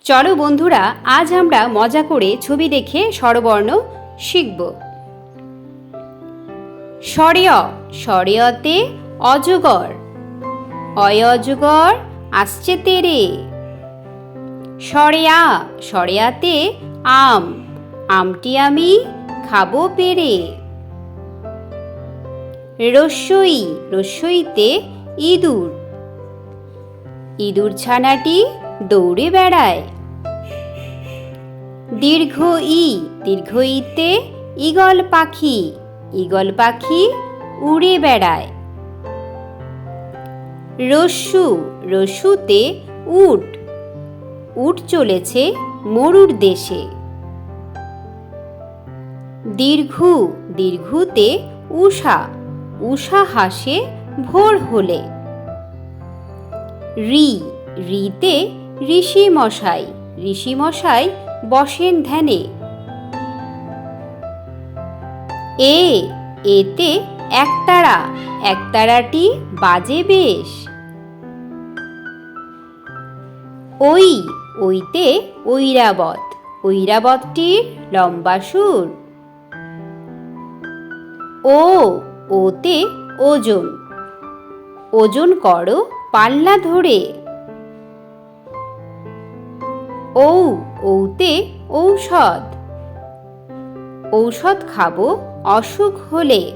চলো বন্ধুরা, আজ আমরা মজা করে ছবি দেখে স্বরবর্ণ শিখব। স্বরেয়, স্বরেয়তে অজগর, অয় অজগর আসছে তেরে। স্বরেয়া, স্বরেয়াতে আম, আমটি আমি খাবো পেরে। রস্যই, রস্যইতে ইঁদুর, ইঁদুর ছানাটি দৌড়ে বেড়ায়। দীর্ঘ ই, দীর্ঘ ইতে ঈগল পাখি, ঈগল পাখি উড়ে বেড়ায়। রস্যু, রস্যুতে উট, উট চলেছে মরুর দেশে। দীর্ঘু, দীর্ঘুতে উষা, উষা হাসে ভোর হলে। রি, রিতে ঋষি মশাই, ঋষি মশাই বসেন ধ্যানে। এ, এতে একতারা, একতারাটি বাজে বেশ। ওই, ওইতে ঐরাবত, ঐরাবতটির লম্বা সুর। ও, ওতে ওজন, ওজন করো পাল্লা ধরে। ঔ, ঔতে ঔষধ, ঔষধ খাবো অসুখ হলে।